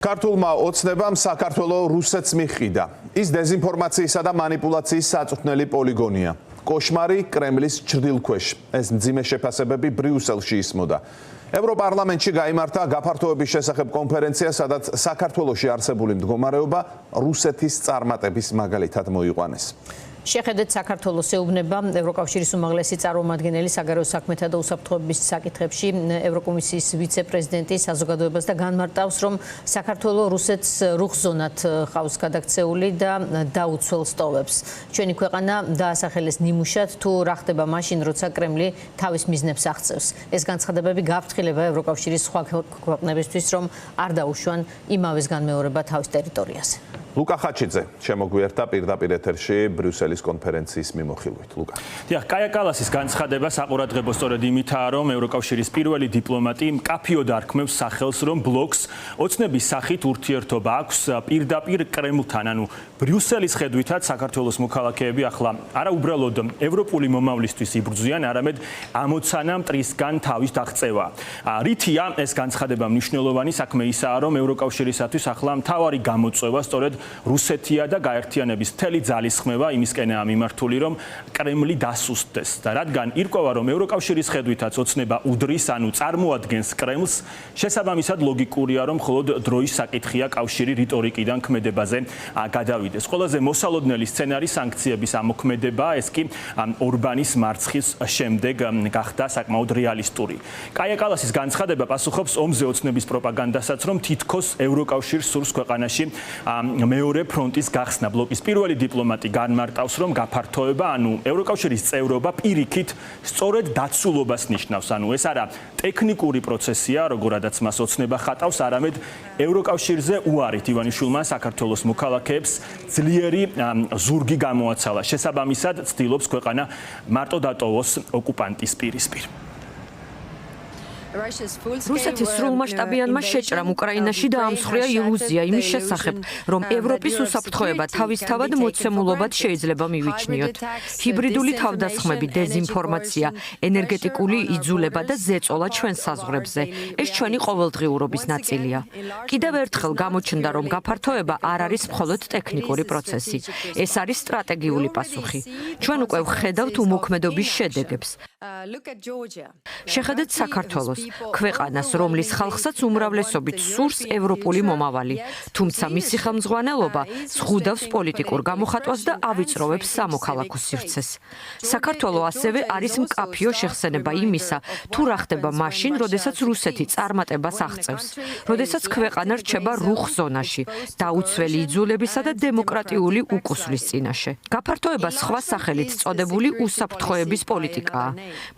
ქართულმა ოცნებამ საქართველოს რუსეთს მიჰყიდა. ის დეზინფორმაციისა და მანიპულაციის საწვრთნელი პოლიგონია. კოშმარი კრემლის ჭრდილქვეშ. ეს მძიმე შეფასებები ბრიუსელში ისმოდა. ევროპარლამენტში გაიმართა გაფართოების შესახებ კონფერენცია, სადაც საქართველოში არსებული მდგომარეობა რუსეთის წარმატების მაგალითად მოიყვანეს. შეხედეთ საქართველოს ეუბნება ევროკავშირის უმაღლესი წარმომადგენელი საგარეო საქმეთა და უსაფრთხოების საკითხებში ევროკომისიის ვიცე-პრეზიდენტი საზოგადოებას და განმარტავს, რომ საქართველოს რუსეთს რუხზონად ყავს გადაქცეული და დაუცველს ტოვებს. ჩვენი ქვეყანა დაასახელეს ნიმუშად, თუ რა ხდება მაშინ, როცა კრემლი თავის მიზნებს აღწევს. ეს განცხადებები გააფრთხილება ევროკავშირის სხვა ქვეყნებისთვის, რომ არ დაუშვან იმავეს განმეორება თავის ტერიტორიაზე. ლუკა ხაჩიძე შემოგვიერთდა პირდაპირ ეთერში ბრიუსელის კონფერენციის მიმოხილვით. ლუკა. დიახ, კაია კალასის განცხადება საყურადღებო სწორედ იმითაა, რომ ევროკავშირის პირველი დიპლომატი მკაფიოდ არქმევს სახელს, რომ ბლოკს ოცნების სახით ურთიერთობა აქვს პირდაპირ კრემლთან, ანუ ბრიუსელის ხედვითაც საქართველოს მოქალაქეები ახლა არა უბრალოდ ევროპული მომავლისთვის იბრძვიან, არამედ ამოცანა მტრისგან თავის დაღწევა. რითია ეს განცხადება მნიშვნელოვანი? საქმე ისაა, რომ ევროკავშირისათვის ახლა მთავარი გამოწვევა სწორედ რუსეთია და გაერთიანების მთელი ძალისხმევა იმისკენაა მიმართული, რომ კრემლი დასუსტდეს და რადგან ირკვევა, რომ ევროკავშირის ხედვითაც ოცნება უდრის, ანუ წარმოადგენს კრემლს, შესაბამისად ლოგიკურია, რომ მხოლოდ დროის საკითხია კავშირი რიტორიკიდან ქმედებაზე გადავიდეს. ყველაზე მოსალოდნელი სცენარი სანქციების ამოქმედება, ეს კი ორბანის მარცხის შემდეგ გახდა საკმაოდ რეალისტური. კაია კალასის განცხადება პასუხობს ომზე ოცნების პროპაგანდასაც, რომ თითქოს ევროკავშირს სურს ქვეყანაში მეორე ფრონტის გახსნა. ბლოკის პირველი დიპლომატი განმარტავს, რომ გაფართოება, ანუ ევროკავშირის წევრობა პირიქით სწორედ დაცულობას ნიშნავს. ანუ ეს არა ტექნიკური პროცესია, როგორადაც მას ოცნება ხატავს, არამედ ევროკავშირზე უარით ივანიშვილმა საქართველოს მოქალაქეებს ძლიერი ზურგი გამოაცალა. შესაბამისად, ცდილობს ქვეყანა მარტო დატოვოს ოკუპანტის პირისპირ. რუსეთის სრულმასშტაბიანმა შეჭრამ უკრაინაში დაამსხვრია ილუზია იმის შესახებ, რომ ევროპის უსაფრთხოება თავისთავად მოცემულობად შეიძლება მივიჩნიოთ. ჰიბრიდული თავდასხმები, დეზინფორმაცია, ენერგეტიკული იძულება და ზეწოლა ჩვენ საზღვრებზე. ეს ჩვენი ყოველდღიურობის ნაწილია. კიდევ ერთხელ გამოჩნდა, რომ გაფართოება არ არის მხოლოდ ტექნიკური პროცესი. ეს არის სტრატეგიული პასუხი. ჩვენ უკვე ვხედავთ უმოქმედობის შედეგებს. შეხედეთ საქართველოს, ქვეყანას, რომლის ხალხსაც უმრავლესობით სურს ევროპული მომავალი, თუმცა მისი ხელმძღვანელობა ზღუდავს პოლიტიკურ გამოხატვას და ავიწროვებს სამოქალაქო სივრცეს. საქართველო ასევე არის მკაფიო შეხსენება იმისა, თუ რა ხდება მაშინ, როდესაც რუსეთი წარმატებას აღწევს, როდესაც ქვეყანა რჩება რუხ ზონაში, დაუცველი იძულებისა და დემოკრატიული უკუსვლის წინაშე. გაფართოება სხვა სახელით წოდებული უსაფრთხოების პოლიტიკაა.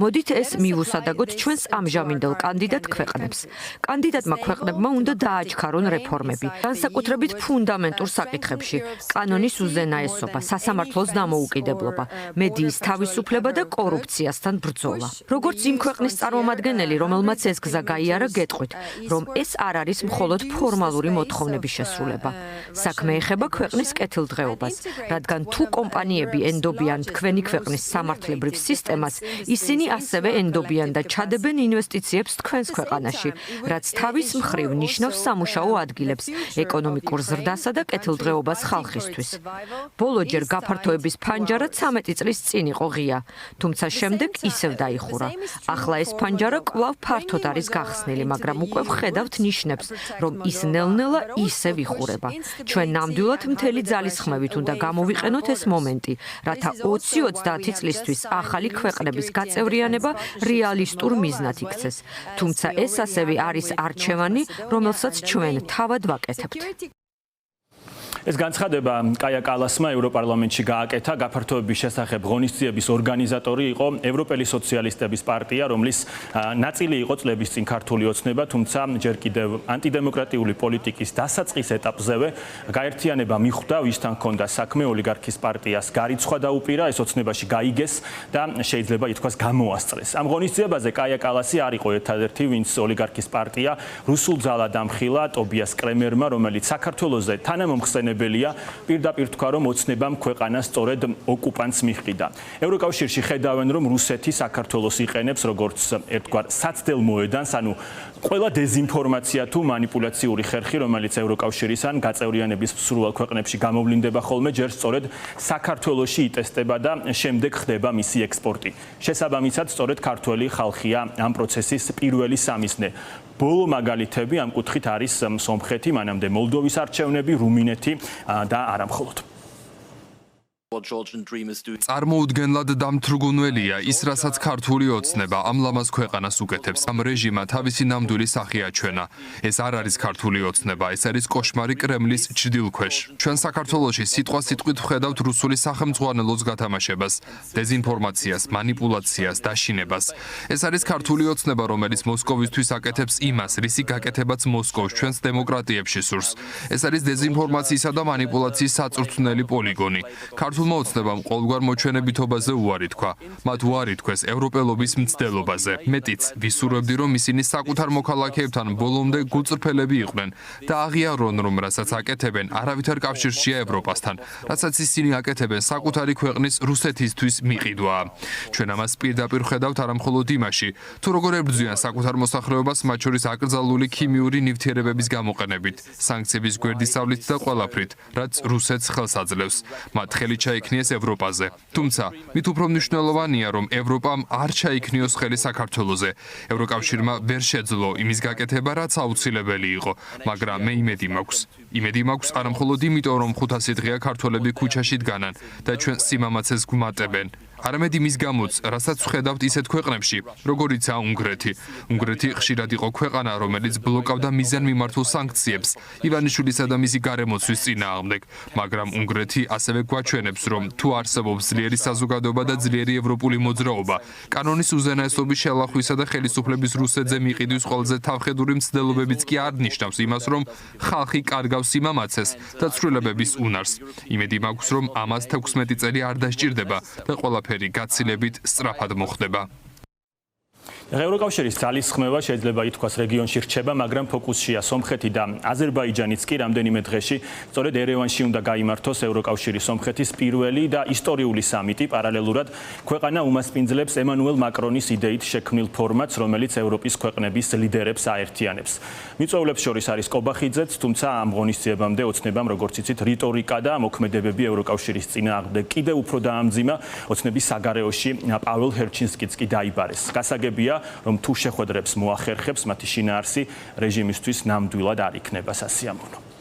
მოდით ეს მივუსადაგოთ ჩვენს ამჟამინდელ კანდიდატ ქვეყნებს. კანდიდატმა ქვეყნებმა უნდა დააჩქარონ რეფორმები, განსაკუთრებით ფუნდამენტურ საკითხებში, კანონის უზენაესობა, სასამართლოს დამოუკიდებლობა, მედიის თავისუფლება და კორუფციასთან ბრძოლა. როგორც იმ ქვეყნის წარმომადგენელი, რომელმაც ეს გზა გაიარა, გეტყვით, რომ ეს არ არის მხოლოდ ფორმალური მოთხოვნების შესრულება. საქმე ეხება ქვეყნის კეთილდღეობას, რადგან თუ კომპანიები ენდობიან თქვენი ქვეყნის სამართლებრივ სისტემას, ისინი ასევე ენდობიან და ჩადებენ ინვესტიციებს თქვენს ქვეყანაში, რაც თავის მხრივ ნიშნავს სამუშაო ადგილებს, ეკონომიკურ ზრდასა და კეთილდღეობას ხალხისთვის. ბოლოჯერ გაფართოების ფანჯარა 13 წლის წინ იყო ღია, თუმცა შემდეგ ისევ დაიხურა. ახლა ეს ფანჯარა კვლავ ფართოდ არის გახსნილი, მაგრამ უკვე ვხედავთ ნიშნებს, რომ ის ნელ-ნელა ისევ იხურება. ჩვენ ნამდვილად მთელი ძალისხმევით უნდა გამოვიყენოთ ეს მომენტი, რათა 20-30 წლისთვის ახალი ქვეყნების გაწევრიანება რეალისტურ მიზნად იქცეს. თუმცა ეს ასევე არის არჩევანი, რომელსაც ჩვენ თავად ვაკეთებთ. ეს განცხადება კაია კალასმა ევროპარლამენტში გააკეთა. გაფართოების შესახებ ღონისძიების ორგანიზატორი იყო ევროპელი სოციალისტების პარტია, რომლის ნაწილი იყო წლების წინ ქართული ოცნება, თუმცა ჯერ კიდევ ანტიდემოკრატიული პოლიტიკის დასაწყის ეტაპზევე გაერთიანება მიხვდა, ვისთან ჰქონდა საქმე ოლიგარქის პარტიას გარიცხვა დაუპირა, ეს ოცნებაში გაიგეს და შეიძლება ითქვას გამოასწრეს. ამ ღონისძიებაზე კაია კალასი არ იყო ერთადერთი, ვინც ოლიგარქის პარტია რუსულ ძალად ამხილა ტობიას კრემერმა, რომელიც საქართველოზე თანამომხსენებელი შესაძლებელია. პირდაპირ თქვა, რომ ოცნებამ ქვეყანა სწორედ ოკუპანტს მიჰყიდა. ევროკავშირში ხედავენ, რომ რუსეთი საქართველოს იყენებს როგორც ერთგვარ საცდელ მოედანს, ანუ ყველა დეზინფორმაცია თუ მანიპულაციური ხერხი, რომელიც ევროკავშირის ან გაწევრიანების მსურველ ქვეყნებში გამოვლინდება ხოლმე, ჯერ სწორედ საქართველოში იტესტება და შემდეგ ხდება მისი ექსპორტი. შესაბამისად, სწორედ ქართველი ხალხია ამ პროცესის პირველი სამიზნე. ბოლო მაგალითები ამ კუთხით არის სომხეთი, მანამდე მოლდოვის არჩევნები, რუმინეთი და არა მხოლოდ. წარმოუდგენლად დამთრგუნველია ის, რასაც ქართული ოცნება ამ ლამაზ ქვეყანას უკეთებს. ამ რეჟიმმა თავისი ნამდვილი სახე აჩვენა. ეს არ არის ქართული ოცნება, ეს არის კოშმარი კრემლის ჭრდილქვეშ. ჩვენ საქართველოში სიტყვით ვხედავთ რუსული სახელმძღვანელოს გათამაშებას, დეზინფორმაციას, მანიპულაციას, დაშინებას. ეს არის ქართული ოცნება, რომელიც მოსკოვისთვის აკეთებს იმას, რისი გაკეთებაც მოსკოვს ჩვენს დემოკრატიებში სურს. ეს არის დეზინფორმაციისა და მანიპულაციის საწვრთნელი პოლიგონი. ქართულმა ოცნებამ ყოველგვარ მოჩვენებითობაზე უარი თქვა. მათ უარი თქვეს ევროპელობის მცდელობაზე. მეტიც, ვისურვებდი, რომ ისინი საკუთარ მოქალაქეებთან ბოლომდე გულწრფელები იყვნენ და აღიარონ, რომ რასაც აკეთებენ, არავითარ კავშირშია ევროპასთან, რასაც ისინი აკეთებენ საკუთარი ქვეყნის რუსეთისთვის მიყიდვაა. ჩვენ ამას პირდაპირ ხედავთ არამხოლოდ იმაში, თუ როგორ ებრძვიან საკუთარ მოსახლეობას, მათ შორის აკრძალული ქიმიური ნივთიერებების გამოყენებით, სანქციების გვერდისავლით და ყველაფრით, რაც რუსეთს ხელს აძლევს. მათ ხელი ჩაიქნიეს ევროპაზე. თუმცა, მით უფრო მნიშვნელოვანია, რომ ევროპამ არ ჩაიქნიოს ხელი საქართველოზე. ევროკავშირმა ვერ შეძლო იმის გაკეთება, რაც აუცილებელი იყო, მაგრამ მე იმედი მაქვს. იმედი მაქვს არამხოლოდ იმიტომ, რომ 500 დღეა ქართველები ქუჩაში დგანან და ჩვენ სიმამაცეს გვმატებენ. არამედ იმის გამოც, რასაც ვხედავთ ისეთ ქვეყნებში, როგორიცაა უნგრეთი. უნგრეთი ხშირად იყო ქვეყანა, რომელიც ბლოკავდა მიზანმიმართულ სანქციებს ივანიშვილისა და მისი გარემოცვის წინააღმდეგ, მაგრამ უნგრეთი ასევე გვაჩვენებს, რომ თუ არსებობს ძლიერი საზოგადოება და ძლიერი ევროპული მოძრაობა, კანონის უზენაესობის შელახვისა და ხელისუფლების რუსეთზე მიყიდვის ყველაზე თავხედური მცდელობებიც კი არ ნიშნავს იმას, რომ ხალხი კარგავს სიმამაცეს და ცვლილებების უნარს. იმედი მაქვს, რომ ამას 16 წელი არ დასჭირდება და ყველაფერი გაცილებით სწრაფად მოხდება. ევროკავშირის ძალისხმევა შეიძლება ითქვას რეგიონში რჩება, მაგრამ ფოკუსშია სომხეთი და აზერბაიჯანიც კი რამდენიმე დღეში სწორედ ერევანში უნდა გაიმართოს ევროკავშირის სომხეთის პირველი და ისტორიული სამიტი. პარალელურად ქვეყანა უმასპინძლებს ემანუელ მაკრონის იდეით შექმნილ ფორმატს, რომელიც ევროპის ქვეყნების ლიდერებს აერთიანებს. მიწვეულებს შორის არის კობახიძეც, თუმცა ამ ღონისძიებამდე ოცნებამ, როგორც იცით, რიტორიკა და მოქმედებები ევროკავშირის წინააღმდეგ კიდევ უფრო დაამძიმა. ოცნების საგარეოში პაվել ჰერჩინსკიც კი დაიბარეს. გასაგებია, რომ თუ შეხვედრებს მოახერხებს, მათი შინაარსი რეჟიმისთვის ნამდვილად არ იქნება სასიამოვნო.